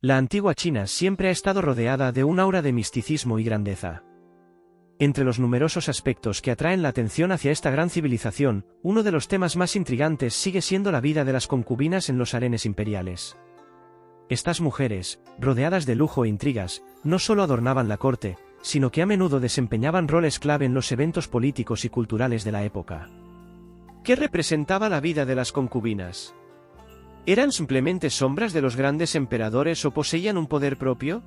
La antigua China siempre ha estado rodeada de un aura de misticismo y grandeza. Entre los numerosos aspectos que atraen la atención hacia esta gran civilización, uno de los temas más intrigantes sigue siendo la vida de las concubinas en los harenes imperiales. Estas mujeres, rodeadas de lujo e intrigas, no solo adornaban la corte, sino que a menudo desempeñaban roles clave en los eventos políticos y culturales de la época. ¿Qué representaba la vida de las concubinas? ¿Eran simplemente sombras de los grandes emperadores o poseían un poder propio?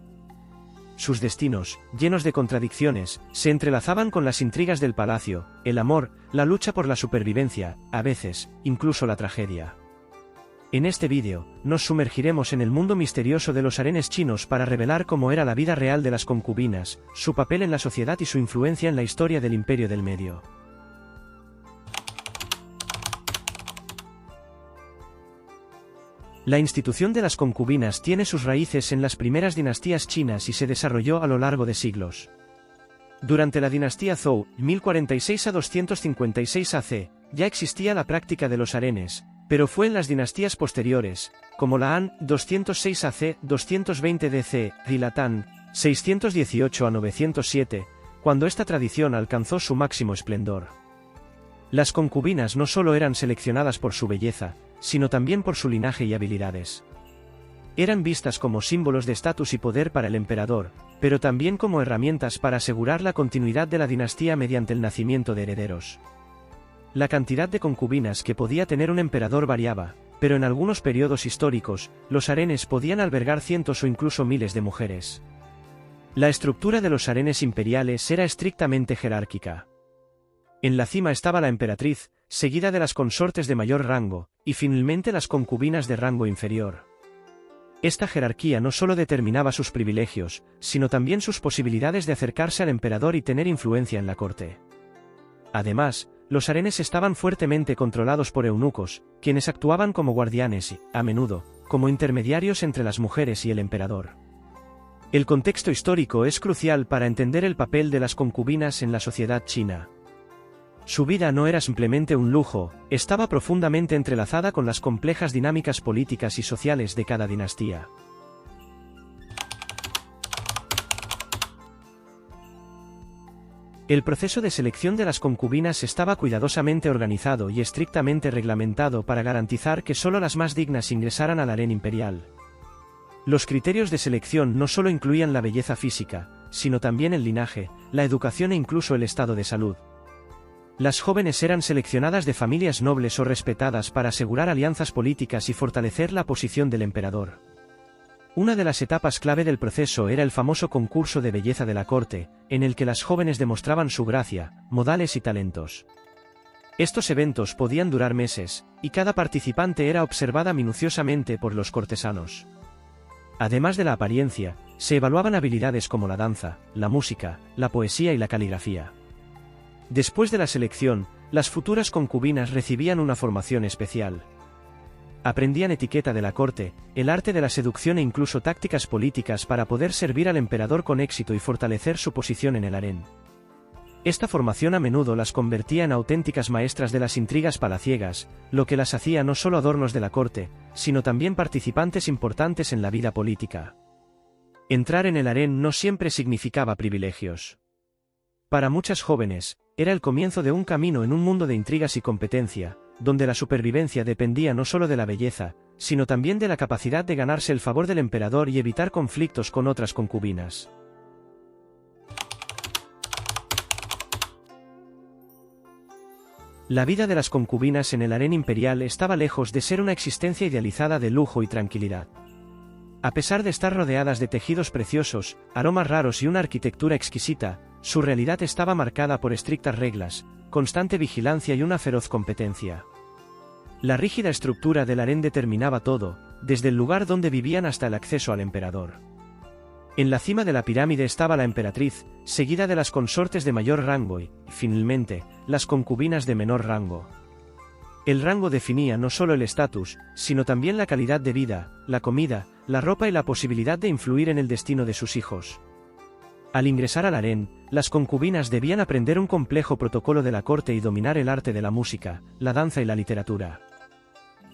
Sus destinos, llenos de contradicciones, se entrelazaban con las intrigas del palacio, el amor, la lucha por la supervivencia, a veces, incluso la tragedia. En este vídeo, nos sumergiremos en el mundo misterioso de los harenes chinos para revelar cómo era la vida real de las concubinas, su papel en la sociedad y su influencia en la historia del Imperio del Medio. La institución de las concubinas tiene sus raíces en las primeras dinastías chinas y se desarrolló a lo largo de siglos. Durante la dinastía Zhou, 1046 a 256 AC, ya existía la práctica de los harenes, pero fue en las dinastías posteriores, como la Han, 206 AC, 220 DC, y la Tang, 618 a 907, cuando esta tradición alcanzó su máximo esplendor. Las concubinas no solo eran seleccionadas por su belleza, sino también por su linaje y habilidades. Eran vistas como símbolos de estatus y poder para el emperador, pero también como herramientas para asegurar la continuidad de la dinastía mediante el nacimiento de herederos. La cantidad de concubinas que podía tener un emperador variaba, pero en algunos periodos históricos, los harenes podían albergar cientos o incluso miles de mujeres. La estructura de los harenes imperiales era estrictamente jerárquica. En la cima estaba la emperatriz, seguida de las consortes de mayor rango, y finalmente las concubinas de rango inferior. Esta jerarquía no solo determinaba sus privilegios, sino también sus posibilidades de acercarse al emperador y tener influencia en la corte. Además, los harenes estaban fuertemente controlados por eunucos, quienes actuaban como guardianes y, a menudo, como intermediarios entre las mujeres y el emperador. El contexto histórico es crucial para entender el papel de las concubinas en la sociedad china. Su vida no era simplemente un lujo, estaba profundamente entrelazada con las complejas dinámicas políticas y sociales de cada dinastía. El proceso de selección de las concubinas estaba cuidadosamente organizado y estrictamente reglamentado para garantizar que solo las más dignas ingresaran al harén imperial. Los criterios de selección no solo incluían la belleza física, sino también el linaje, la educación e incluso el estado de salud. Las jóvenes eran seleccionadas de familias nobles o respetadas para asegurar alianzas políticas y fortalecer la posición del emperador. Una de las etapas clave del proceso era el famoso concurso de belleza de la corte, en el que las jóvenes demostraban su gracia, modales y talentos. Estos eventos podían durar meses, y cada participante era observada minuciosamente por los cortesanos. Además de la apariencia, se evaluaban habilidades como la danza, la música, la poesía y la caligrafía. Después de la selección, las futuras concubinas recibían una formación especial. Aprendían etiqueta de la corte, el arte de la seducción e incluso tácticas políticas para poder servir al emperador con éxito y fortalecer su posición en el harén. Esta formación a menudo las convertía en auténticas maestras de las intrigas palaciegas, lo que las hacía no solo adornos de la corte, sino también participantes importantes en la vida política. Entrar en el harén no siempre significaba privilegios. Para muchas jóvenes, era el comienzo de un camino en un mundo de intrigas y competencia, donde la supervivencia dependía no solo de la belleza, sino también de la capacidad de ganarse el favor del emperador y evitar conflictos con otras concubinas. La vida de las concubinas en el harén imperial estaba lejos de ser una existencia idealizada de lujo y tranquilidad. A pesar de estar rodeadas de tejidos preciosos, aromas raros y una arquitectura exquisita, su realidad estaba marcada por estrictas reglas, constante vigilancia y una feroz competencia. La rígida estructura del harén determinaba todo, desde el lugar donde vivían hasta el acceso al emperador. En la cima de la pirámide estaba la emperatriz, seguida de las consortes de mayor rango y, finalmente, las concubinas de menor rango. El rango definía no solo el estatus, sino también la calidad de vida, la comida, la ropa y la posibilidad de influir en el destino de sus hijos. Al ingresar al harén, las concubinas debían aprender un complejo protocolo de la corte y dominar el arte de la música, la danza y la literatura.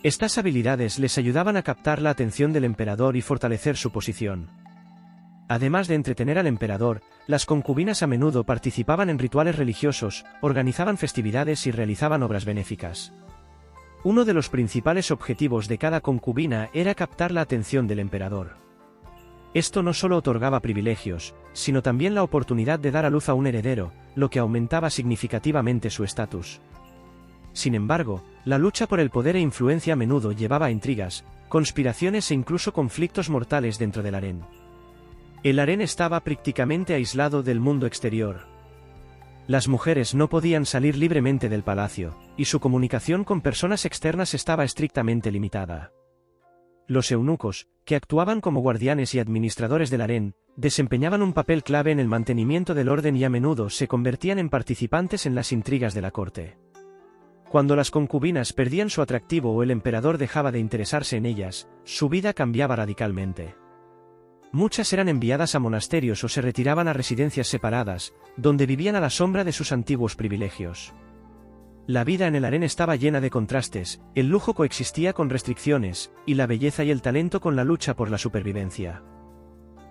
Estas habilidades les ayudaban a captar la atención del emperador y fortalecer su posición. Además de entretener al emperador, las concubinas a menudo participaban en rituales religiosos, organizaban festividades y realizaban obras benéficas. Uno de los principales objetivos de cada concubina era captar la atención del emperador. Esto no solo otorgaba privilegios, sino también la oportunidad de dar a luz a un heredero, lo que aumentaba significativamente su estatus. Sin embargo, la lucha por el poder e influencia a menudo llevaba a intrigas, conspiraciones e incluso conflictos mortales dentro del harén. El harén estaba prácticamente aislado del mundo exterior. Las mujeres no podían salir libremente del palacio, y su comunicación con personas externas estaba estrictamente limitada. Los eunucos, que actuaban como guardianes y administradores del harén, desempeñaban un papel clave en el mantenimiento del orden y a menudo se convertían en participantes en las intrigas de la corte. Cuando las concubinas perdían su atractivo o el emperador dejaba de interesarse en ellas, su vida cambiaba radicalmente. Muchas eran enviadas a monasterios o se retiraban a residencias separadas, donde vivían a la sombra de sus antiguos privilegios. La vida en el harén estaba llena de contrastes, el lujo coexistía con restricciones, y la belleza y el talento con la lucha por la supervivencia.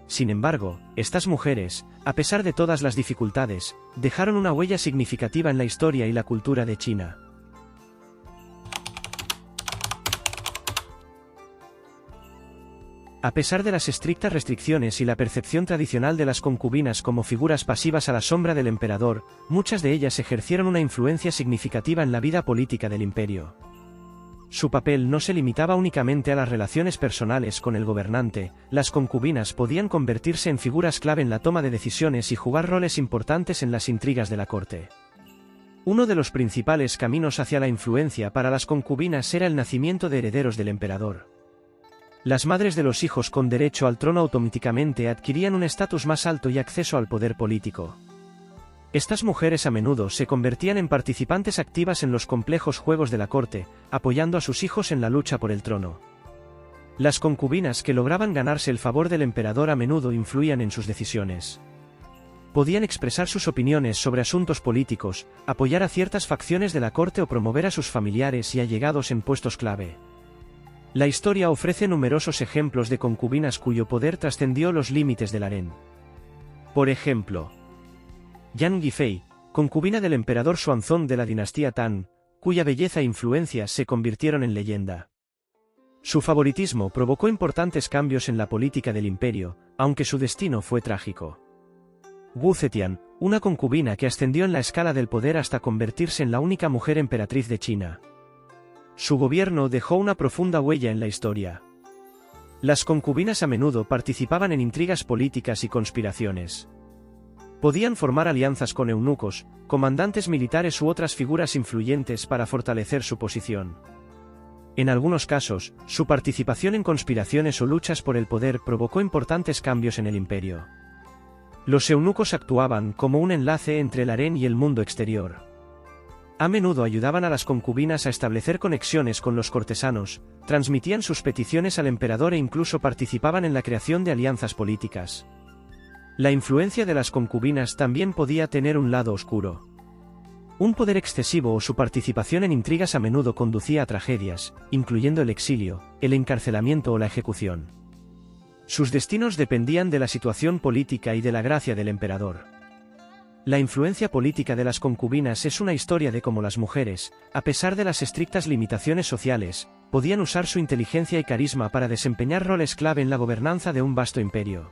Sin embargo, estas mujeres, a pesar de todas las dificultades, dejaron una huella significativa en la historia y la cultura de China. A pesar de las estrictas restricciones y la percepción tradicional de las concubinas como figuras pasivas a la sombra del emperador, muchas de ellas ejercieron una influencia significativa en la vida política del imperio. Su papel no se limitaba únicamente a las relaciones personales con el gobernante, las concubinas podían convertirse en figuras clave en la toma de decisiones y jugar roles importantes en las intrigas de la corte. Uno de los principales caminos hacia la influencia para las concubinas era el nacimiento de herederos del emperador. Las madres de los hijos con derecho al trono automáticamente adquirían un estatus más alto y acceso al poder político. Estas mujeres a menudo se convertían en participantes activas en los complejos juegos de la corte, apoyando a sus hijos en la lucha por el trono. Las concubinas que lograban ganarse el favor del emperador a menudo influían en sus decisiones. Podían expresar sus opiniones sobre asuntos políticos, apoyar a ciertas facciones de la corte o promover a sus familiares y allegados en puestos clave. La historia ofrece numerosos ejemplos de concubinas cuyo poder trascendió los límites del harén. Por ejemplo, Yang Yifei, concubina del emperador Xuanzong de la dinastía Tang, cuya belleza e influencia se convirtieron en leyenda. Su favoritismo provocó importantes cambios en la política del imperio, aunque su destino fue trágico. Wu Zetian, una concubina que ascendió en la escala del poder hasta convertirse en la única mujer emperatriz de China. Su gobierno dejó una profunda huella en la historia. Las concubinas a menudo participaban en intrigas políticas y conspiraciones. Podían formar alianzas con eunucos, comandantes militares u otras figuras influyentes para fortalecer su posición. En algunos casos, su participación en conspiraciones o luchas por el poder provocó importantes cambios en el imperio. Los eunucos actuaban como un enlace entre el harén y el mundo exterior. A menudo ayudaban a las concubinas a establecer conexiones con los cortesanos, transmitían sus peticiones al emperador e incluso participaban en la creación de alianzas políticas. La influencia de las concubinas también podía tener un lado oscuro. Un poder excesivo o su participación en intrigas a menudo conducía a tragedias, incluyendo el exilio, el encarcelamiento o la ejecución. Sus destinos dependían de la situación política y de la gracia del emperador. La influencia política de las concubinas es una historia de cómo las mujeres, a pesar de las estrictas limitaciones sociales, podían usar su inteligencia y carisma para desempeñar roles clave en la gobernanza de un vasto imperio.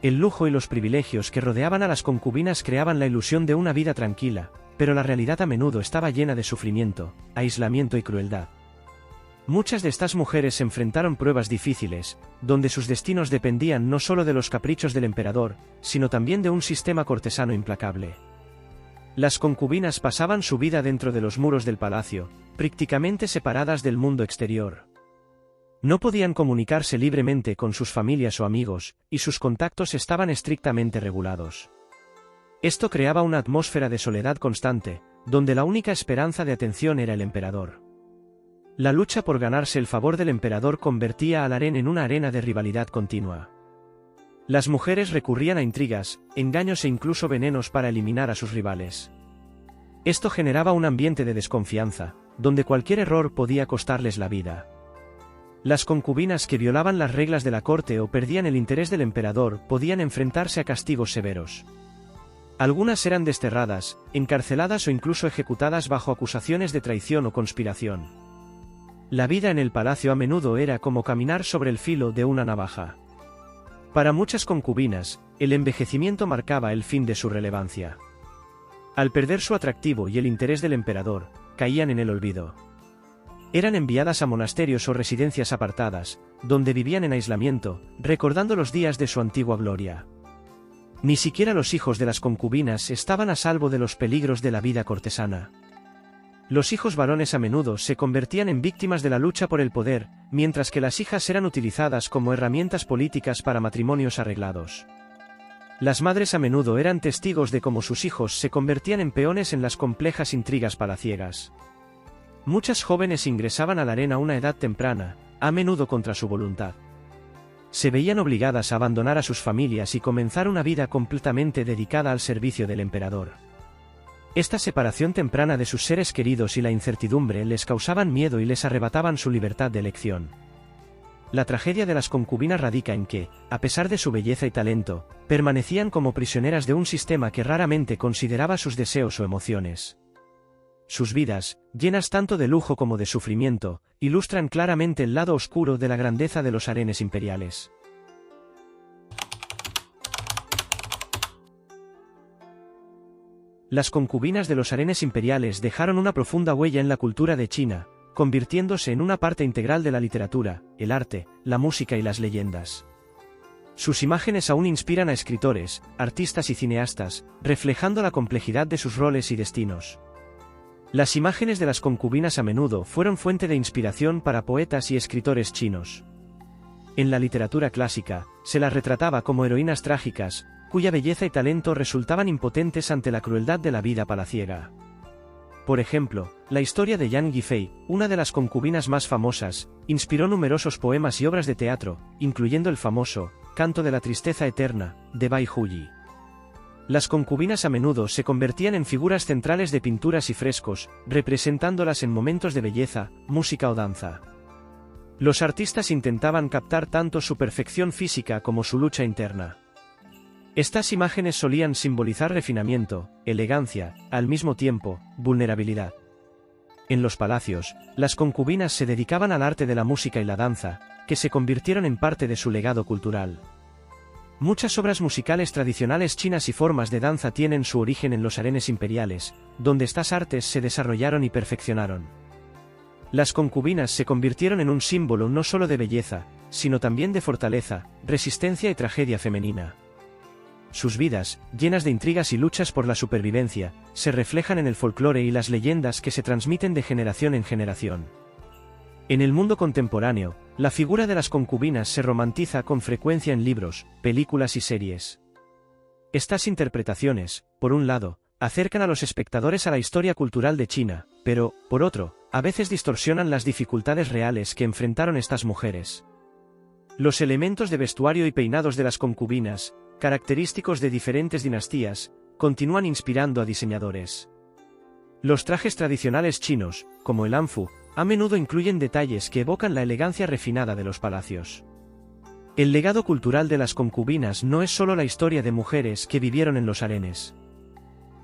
El lujo y los privilegios que rodeaban a las concubinas creaban la ilusión de una vida tranquila, pero la realidad a menudo estaba llena de sufrimiento, aislamiento y crueldad. Muchas de estas mujeres enfrentaron pruebas difíciles, donde sus destinos dependían no solo de los caprichos del emperador, sino también de un sistema cortesano implacable. Las concubinas pasaban su vida dentro de los muros del palacio, prácticamente separadas del mundo exterior. No podían comunicarse libremente con sus familias o amigos, y sus contactos estaban estrictamente regulados. Esto creaba una atmósfera de soledad constante, donde la única esperanza de atención era el emperador. La lucha por ganarse el favor del emperador convertía al harén en una arena de rivalidad continua. Las mujeres recurrían a intrigas, engaños e incluso venenos para eliminar a sus rivales. Esto generaba un ambiente de desconfianza, donde cualquier error podía costarles la vida. Las concubinas que violaban las reglas de la corte o perdían el interés del emperador podían enfrentarse a castigos severos. Algunas eran desterradas, encarceladas o incluso ejecutadas bajo acusaciones de traición o conspiración. La vida en el palacio a menudo era como caminar sobre el filo de una navaja. Para muchas concubinas, el envejecimiento marcaba el fin de su relevancia. Al perder su atractivo y el interés del emperador, caían en el olvido. Eran enviadas a monasterios o residencias apartadas, donde vivían en aislamiento, recordando los días de su antigua gloria. Ni siquiera los hijos de las concubinas estaban a salvo de los peligros de la vida cortesana. Los hijos varones a menudo se convertían en víctimas de la lucha por el poder, mientras que las hijas eran utilizadas como herramientas políticas para matrimonios arreglados. Las madres a menudo eran testigos de cómo sus hijos se convertían en peones en las complejas intrigas palaciegas. Muchas jóvenes ingresaban a la harén a una edad temprana, a menudo contra su voluntad. Se veían obligadas a abandonar a sus familias y comenzar una vida completamente dedicada al servicio del emperador. Esta separación temprana de sus seres queridos y la incertidumbre les causaban miedo y les arrebataban su libertad de elección. La tragedia de las concubinas radica en que, a pesar de su belleza y talento, permanecían como prisioneras de un sistema que raramente consideraba sus deseos o emociones. Sus vidas, llenas tanto de lujo como de sufrimiento, ilustran claramente el lado oscuro de la grandeza de los harenes imperiales. Las concubinas de los harenes imperiales dejaron una profunda huella en la cultura de China, convirtiéndose en una parte integral de la literatura, el arte, la música y las leyendas. Sus imágenes aún inspiran a escritores, artistas y cineastas, reflejando la complejidad de sus roles y destinos. Las imágenes de las concubinas a menudo fueron fuente de inspiración para poetas y escritores chinos. En la literatura clásica, se las retrataba como heroínas trágicas, cuya belleza y talento resultaban impotentes ante la crueldad de la vida palaciega. Por ejemplo, la historia de Yang Yifei, una de las concubinas más famosas, inspiró numerosos poemas y obras de teatro, incluyendo el famoso Canto de la Tristeza Eterna, de Bai Huyi. Las concubinas a menudo se convertían en figuras centrales de pinturas y frescos, representándolas en momentos de belleza, música o danza. Los artistas intentaban captar tanto su perfección física como su lucha interna. Estas imágenes solían simbolizar refinamiento, elegancia, al mismo tiempo, vulnerabilidad. En los palacios, las concubinas se dedicaban al arte de la música y la danza, que se convirtieron en parte de su legado cultural. Muchas obras musicales tradicionales chinas y formas de danza tienen su origen en los harenes imperiales, donde estas artes se desarrollaron y perfeccionaron. Las concubinas se convirtieron en un símbolo no solo de belleza, sino también de fortaleza, resistencia y tragedia femenina. Sus vidas, llenas de intrigas y luchas por la supervivencia, se reflejan en el folclore y las leyendas que se transmiten de generación en generación. En el mundo contemporáneo, la figura de las concubinas se romantiza con frecuencia en libros, películas y series. Estas interpretaciones, por un lado, acercan a los espectadores a la historia cultural de China, pero, por otro, a veces distorsionan las dificultades reales que enfrentaron estas mujeres. Los elementos de vestuario y peinados de las concubinas, característicos de diferentes dinastías, continúan inspirando a diseñadores. Los trajes tradicionales chinos, como el hanfu, a menudo incluyen detalles que evocan la elegancia refinada de los palacios. El legado cultural de las concubinas no es solo la historia de mujeres que vivieron en los harenes.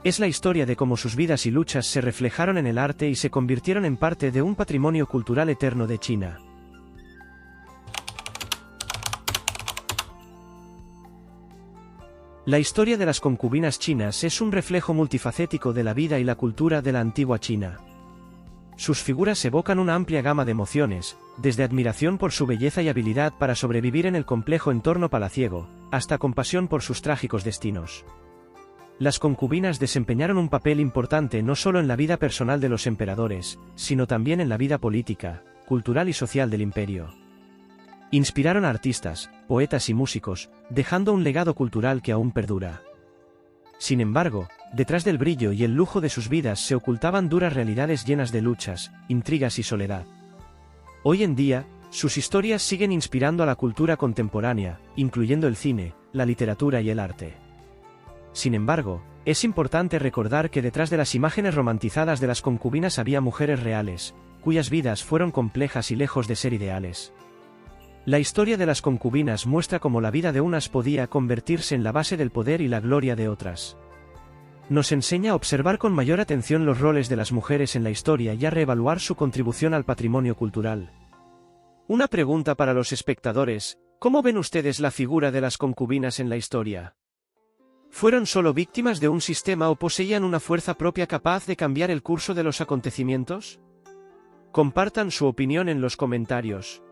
Es la historia de cómo sus vidas y luchas se reflejaron en el arte y se convirtieron en parte de un patrimonio cultural eterno de China. La historia de las concubinas chinas es un reflejo multifacético de la vida y la cultura de la antigua China. Sus figuras evocan una amplia gama de emociones, desde admiración por su belleza y habilidad para sobrevivir en el complejo entorno palaciego, hasta compasión por sus trágicos destinos. Las concubinas desempeñaron un papel importante no solo en la vida personal de los emperadores, sino también en la vida política, cultural y social del imperio. Inspiraron a artistas, poetas y músicos, dejando un legado cultural que aún perdura. Sin embargo, detrás del brillo y el lujo de sus vidas se ocultaban duras realidades llenas de luchas, intrigas y soledad. Hoy en día, sus historias siguen inspirando a la cultura contemporánea, incluyendo el cine, la literatura y el arte. Sin embargo, es importante recordar que detrás de las imágenes romantizadas de las concubinas había mujeres reales, cuyas vidas fueron complejas y lejos de ser ideales. La historia de las concubinas muestra cómo la vida de unas podía convertirse en la base del poder y la gloria de otras. Nos enseña a observar con mayor atención los roles de las mujeres en la historia y a reevaluar su contribución al patrimonio cultural. Una pregunta para los espectadores: ¿cómo ven ustedes la figura de las concubinas en la historia? ¿Fueron solo víctimas de un sistema o poseían una fuerza propia capaz de cambiar el curso de los acontecimientos? Compartan su opinión en los comentarios.